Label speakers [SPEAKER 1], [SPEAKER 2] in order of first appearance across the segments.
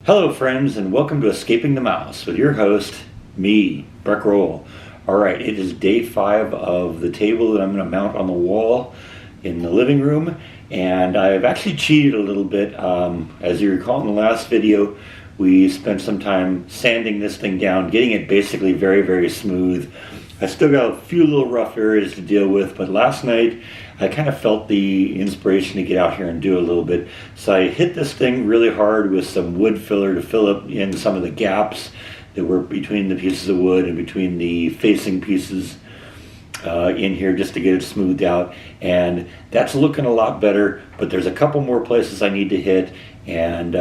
[SPEAKER 1] Hello friends, and welcome to Escaping the Mouse with your host, me, Breck Roll. Alright, it is day 5 of the table that I'm going to mount on the wall in the living room, and I've actually cheated a little bit. As you recall in the last video, we spent some time sanding this thing down, getting it basically very, very smooth. I still got a few little rough areas to deal with, but last night I kind of felt the inspiration to get out here and do a little bit. So I hit this thing really hard with some wood filler to fill up in some of the gaps that were between the pieces of wood and between the facing pieces in here, just to get it smoothed out. And that's looking a lot better, but there's a couple more places I need to hit, and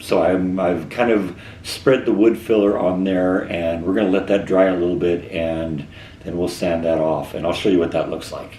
[SPEAKER 1] so I've kind of spread the wood filler on there, and we're going to let that dry a little bit, and then we'll sand that off, and I'll show you what that looks like.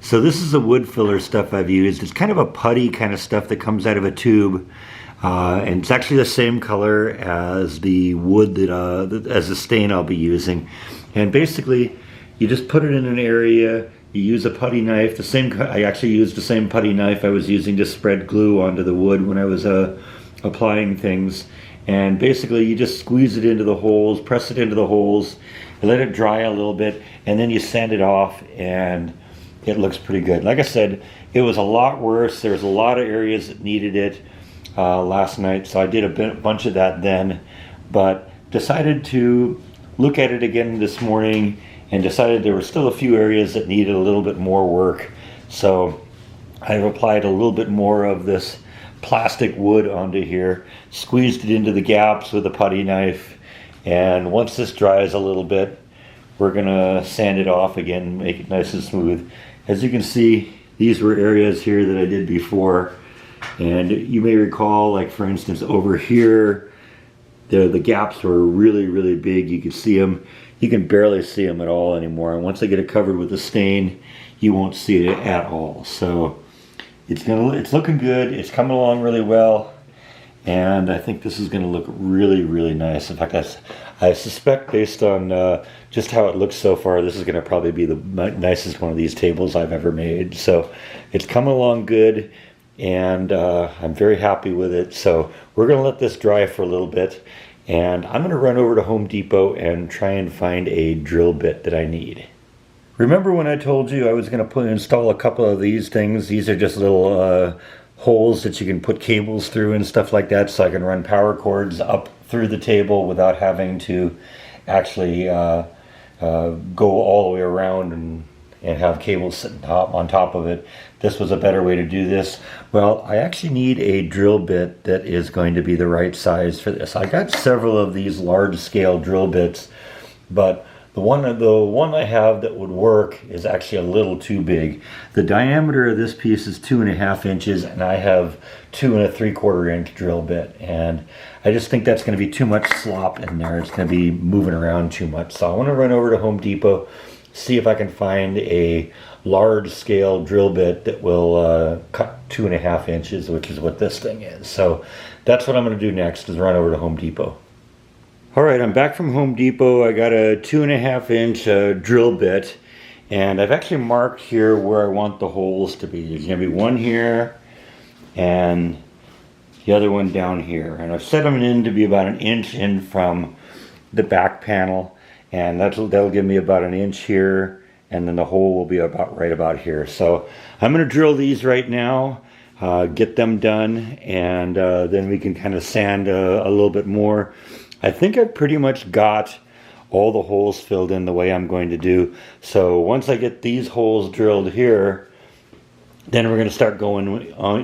[SPEAKER 1] So this is the wood filler stuff I've used. It's kind of a putty kind of stuff that comes out of a tube, and it's actually the same color as the wood as the stain I'll be using. And basically, you just put it in an area. You use a putty knife. I actually used the same putty knife I was using to spread glue onto the wood when I was applying things. And basically, you just squeeze it into the holes, press it into the holes, let it dry a little bit, and then you sand it off, and it looks pretty good. Like I said, it was a lot worse. There was a lot of areas that needed it last night, so I did a bunch of that then, but decided to look at it again this morning and decided there were still a few areas that needed a little bit more work. So I've applied a little bit more of this plastic wood onto here, squeezed it into the gaps with a putty knife, and once this dries a little bit, we're gonna sand it off again, make it nice and smooth. As you can see, these were areas here that I did before, and you may recall, like for instance over here, the gaps were really, really big. You could see them. You can barely see them at all anymore, and once I get it covered with the stain, you won't see it at all. So it's looking good. It's coming along really well, and I think this is going to look really, really nice. In fact, I suspect, based on just how it looks so far, this is going to probably be the nicest one of these tables I've ever made. So it's coming along good, and I'm very happy with it. So we're going to let this dry for a little bit, and I'm going to run over to Home Depot and try and find a drill bit that I need. Remember when I told you I was going to install a couple of these things? These are just little holes that you can put cables through and stuff like that, so I can run power cords up through the table without having to actually go all the way around and have cables sitting on top of it. This was a better way to do this. Well, I actually need a drill bit that is going to be the right size for this. I got several of these large scale drill bits, but the one I have that would work is actually a little too big. The diameter of this piece is 2.5 inches, and I have 2 3/4 inch drill bit, and I just think that's going to be too much slop in there. It's going to be moving around too much. So I want to run over to Home Depot, see if I can find a large scale drill bit that will cut 2.5 inches, which is what this thing is. So that's what I'm going to do next, is run over to Home Depot. Alright, I'm back from Home Depot. I got a 2.5 inch drill bit, and I've actually marked here where I want the holes to be. There's going to be one here and the other one down here, and I've set them in to be about 1 inch in from the back panel, and that'll give me about 1 inch here, and then the hole will be right about here. So I'm going to drill these right now, get them done, and then we can kind of sand a little bit more. I think I've pretty much got all the holes filled in the way I'm going to do. So once I get these holes drilled here, then we're going to start going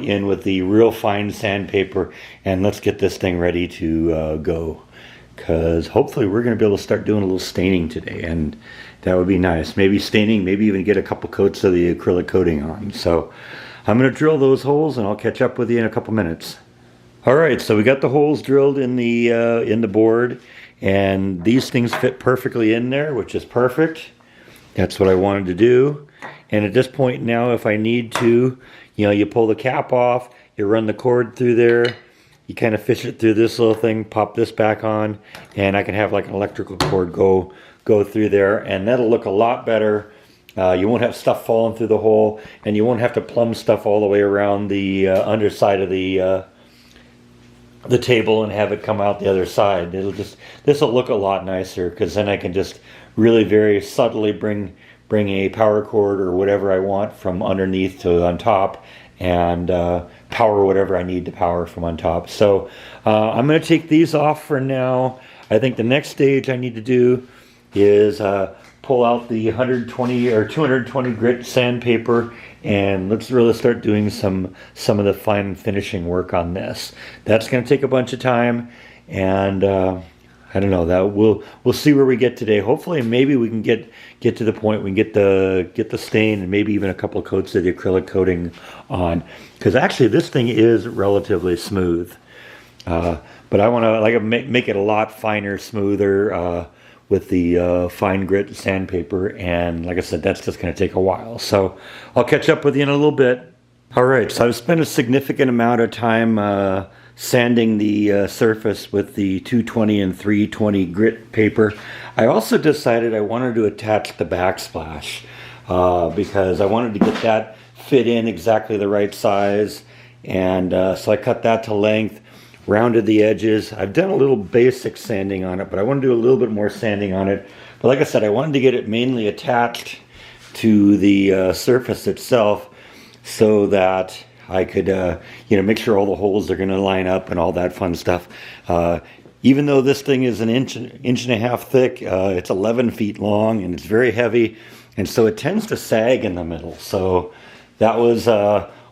[SPEAKER 1] in with the real fine sandpaper, and let's get this thing ready to go. Because hopefully we're going to be able to start doing a little staining today, and that would be nice. Maybe staining, maybe even get a couple coats of the acrylic coating on. So I'm going to drill those holes, and I'll catch up with you in a couple minutes. Alright, so we got the holes drilled in the board, and these things fit perfectly in there, which is perfect. That's what I wanted to do. And at this point now, if I need to, you pull the cap off, you run the cord through there, you kind of fish it through this little thing, pop this back on, and I can have like an electrical cord go through there, and that'll look a lot better. You won't have stuff falling through the hole, and you won't have to plumb stuff all the way around the underside of the the table and have it come out the other side. This will look a lot nicer because then I can just really very subtly bring a power cord or whatever I want from underneath to on top, and power whatever I need to power from on top. So I'm going to take these off for now. I think the next stage I need to do is pull out the 120 or 220 grit sandpaper, and let's really start doing some of the fine finishing work on this. That's going to take a bunch of time, and I don't know, that we'll see where we get today. Hopefully, maybe we can get to the point we can get the stain and maybe even a couple of coats of the acrylic coating on, because actually this thing is relatively smooth. But I want to make it a lot finer, smoother with the fine grit sandpaper, and like I said, that's just going to take a while. So I'll catch up with you in a little bit. All right, so I've spent a significant amount of time sanding the surface with the 220 and 320 grit paper. I also decided I wanted to attach the backsplash because I wanted to get that fit in exactly the right size, and so I cut that to length, rounded the edges. I've done a little basic sanding on it, but I want to do a little bit more sanding on it. But like I said, I wanted to get it mainly attached to the surface itself so that I could make sure all the holes are going to line up and all that fun stuff. Even though this thing is an inch and a half thick, it's 11 feet long and it's very heavy, and so it tends to sag in the middle. So that was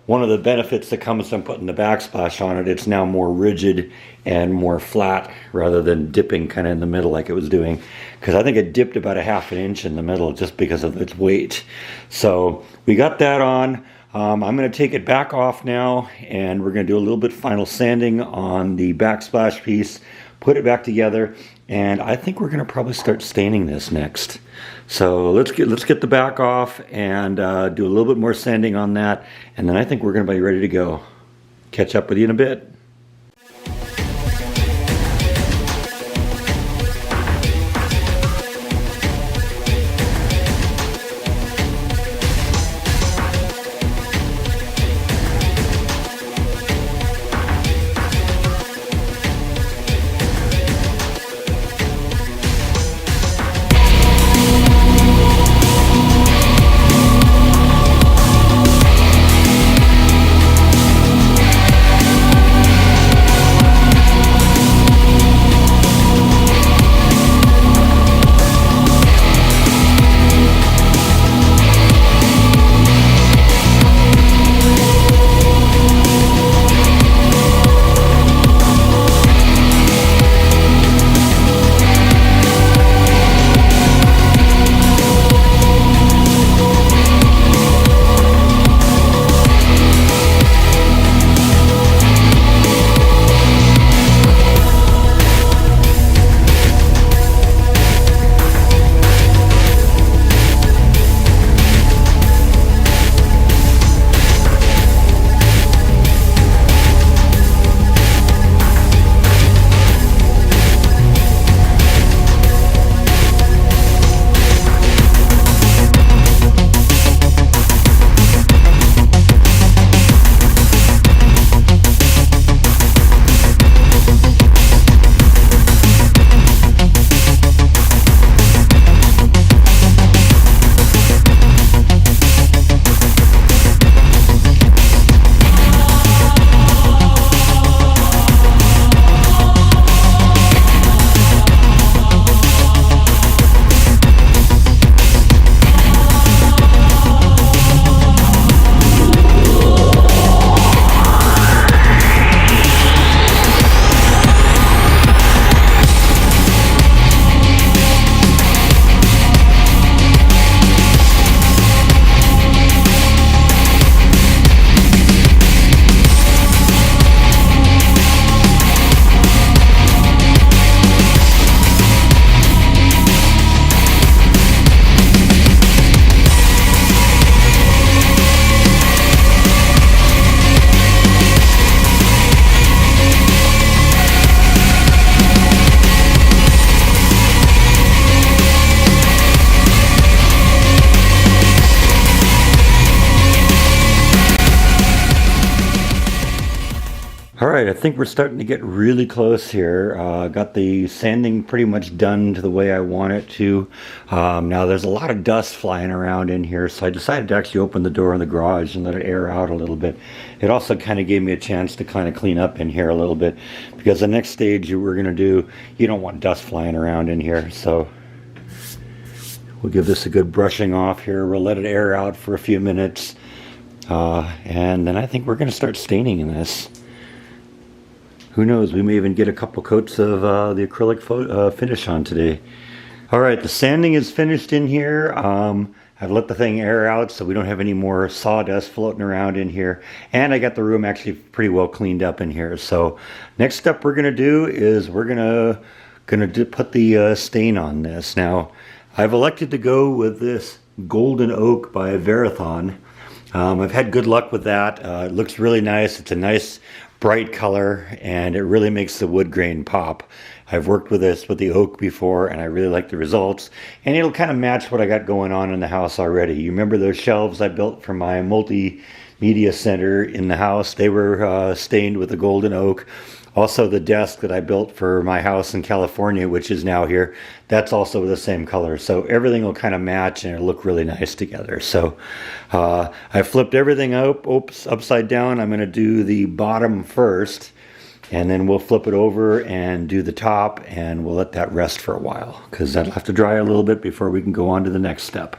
[SPEAKER 1] one of the benefits that comes from putting the backsplash on it. It's now more rigid and more flat rather than dipping kind of in the middle like it was doing, because I think it dipped about a half an inch in the middle just because of its weight. So we got that on. I'm going to take it back off now, and we're going to do a little bit final sanding on the backsplash piece, put it back together, and I think we're going to probably start staining this next. So let's get the back off and do a little bit more sanding on that, and then I think we're going to be ready to go. Catch up with you in a bit. right, I think we're starting to get really close here. Got the sanding pretty much done to the way I want it to. Now there's a lot of dust flying around in here, so I decided to actually open the door in the garage and let it air out a little bit. It also kind of gave me a chance to kind of clean up in here a little bit, because the next stage we're going to do, you don't want dust flying around in here. So we'll give this a good brushing off here. We'll let it air out for a few minutes. And then I think we're going to start staining in this. Who knows, we may even get a couple coats of the acrylic finish on today. Alright, the sanding is finished in here. I've let the thing air out so we don't have any more sawdust floating around in here. And I got the room actually pretty well cleaned up in here. So next step we're going to do is we're going to put the stain on this. Now, I've elected to go with this Golden Oak by Verathon. I've had good luck with that. It looks really nice. It's a nice bright color, and it really makes the wood grain pop. I've worked with this with the oak before, and I really like the results, and it'll kind of match what I got going on in the house already. You remember those shelves I built for my multimedia center in the house? They were stained with the golden oak. Also, the desk that I built for my house in California, which is now here, that's also the same color. So everything will kind of match and it'll look really nice together. So I flipped everything upside down. I'm going to do the bottom first, and then we'll flip it over and do the top, and we'll let that rest for a while, because that'll have to dry a little bit before we can go on to the next step.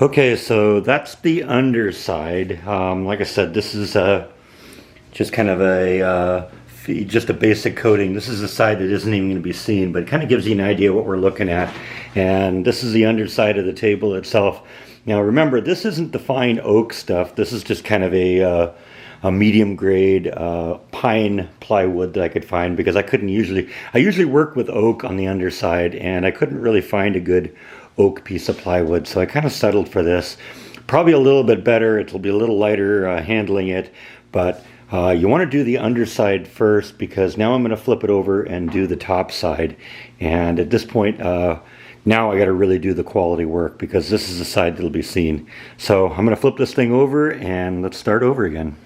[SPEAKER 1] Okay, so that's the underside. Like I said, this is just kind of just a basic coating. This is the side that isn't even going to be seen, but it kind of gives you an idea what we're looking at. And this is the underside of the table itself. Now remember, this isn't the fine oak stuff. This is just kind of a medium grade pine plywood that I could find, because I usually work with oak on the underside, and I couldn't really find a good oak piece of plywood, so I kind of settled for this. Probably a little bit better. It'll be a little lighter handling it, but you want to do the underside first, because now I'm going to flip it over and do the top side. And at this point, now I got to really do the quality work, because this is the side that'll be seen. So I'm going to flip this thing over and let's start over again.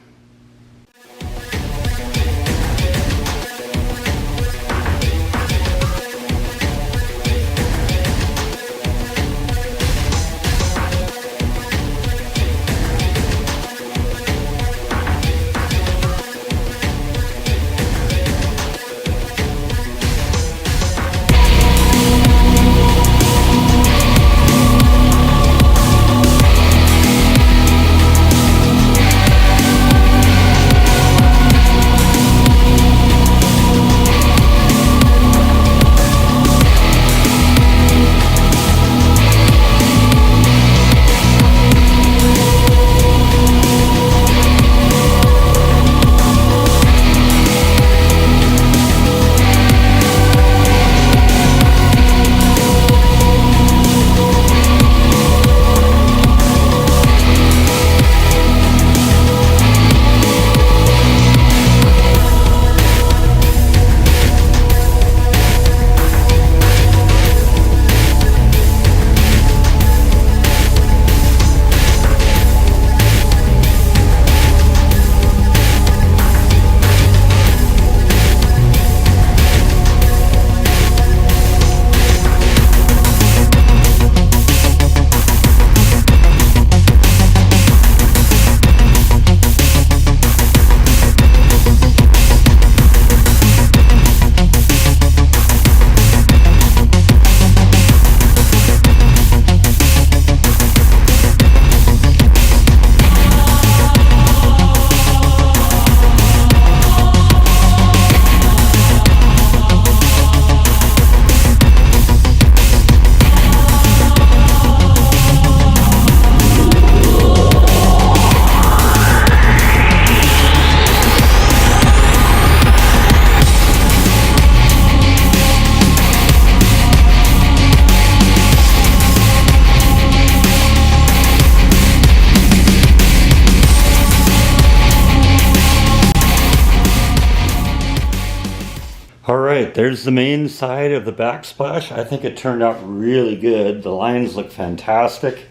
[SPEAKER 1] there's the main side of the backsplash. I think it turned out really good. The lines look fantastic,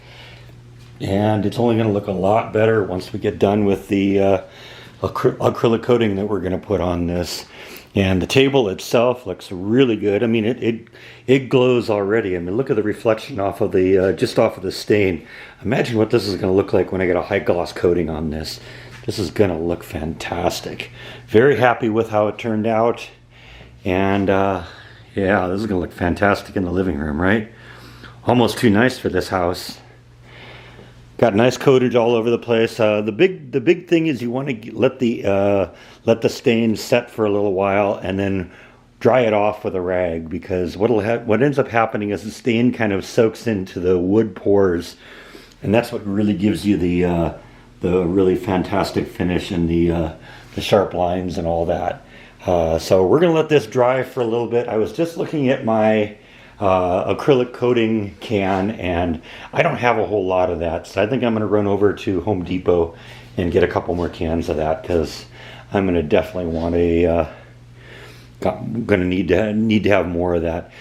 [SPEAKER 1] and it's only going to look a lot better once we get done with the acrylic coating that we're going to put on this. And the table itself looks really good. I mean, it glows already. I mean, look at the reflection off of the just off of the stain. Imagine what this is going to look like when I get a high gloss coating on this. This is going to look fantastic. Very happy with how it turned out. And yeah, this is going to look fantastic in the living room, right? Almost too nice for this house. Got nice coatage all over the place. The big thing is you want to let the stain set for a little while and then dry it off with a rag, because what ends up happening is the stain kind of soaks into the wood pores, and that's what really gives you the really fantastic finish and the sharp lines and all that. So we're gonna let this dry for a little bit. I was just looking at my acrylic coating can, and I don't have a whole lot of that, so I think I'm going to run over to Home Depot and get a couple more cans of that, because I'm going to definitely want going to need to have more of that.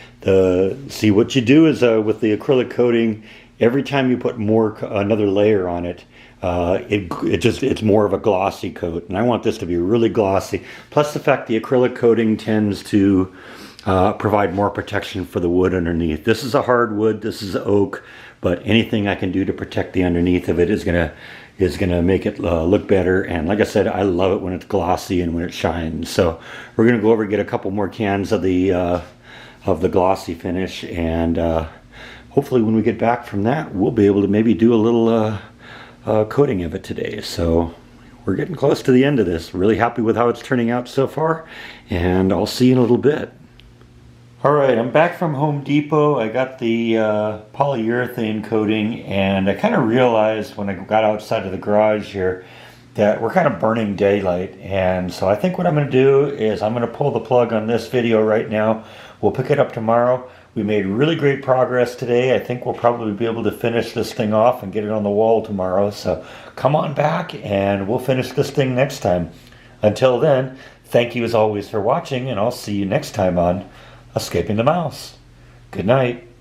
[SPEAKER 1] See, what you do is with the acrylic coating, every time you put another layer on it, it's more of a glossy coat, and I want this to be really glossy. Plus the fact the acrylic coating tends to provide more protection for the wood underneath. This is a hardwood, this is oak, but anything I can do to protect the underneath of it is gonna make it look better. And like I said, I love it when it's glossy and when it shines. So we're gonna go over and get a couple more cans of the glossy finish, and hopefully when we get back from that, we'll be able to maybe do a little coating of it today. So we're getting close to the end of this. Really happy with how it's turning out so far, and I'll see you in a little bit. Alright, I'm back from Home Depot. I got the polyurethane coating, and I kind of realized when I got outside of the garage here that we're kind of burning daylight. And so I think what I'm going to do is I'm going to pull the plug on this video right now. We'll pick it up tomorrow. We made really great progress today. I think we'll probably be able to finish this thing off and get it on the wall tomorrow. So come on back and we'll finish this thing next time. Until then, thank you as always for watching, and I'll see you next time on Escaping the Mouse. Good night.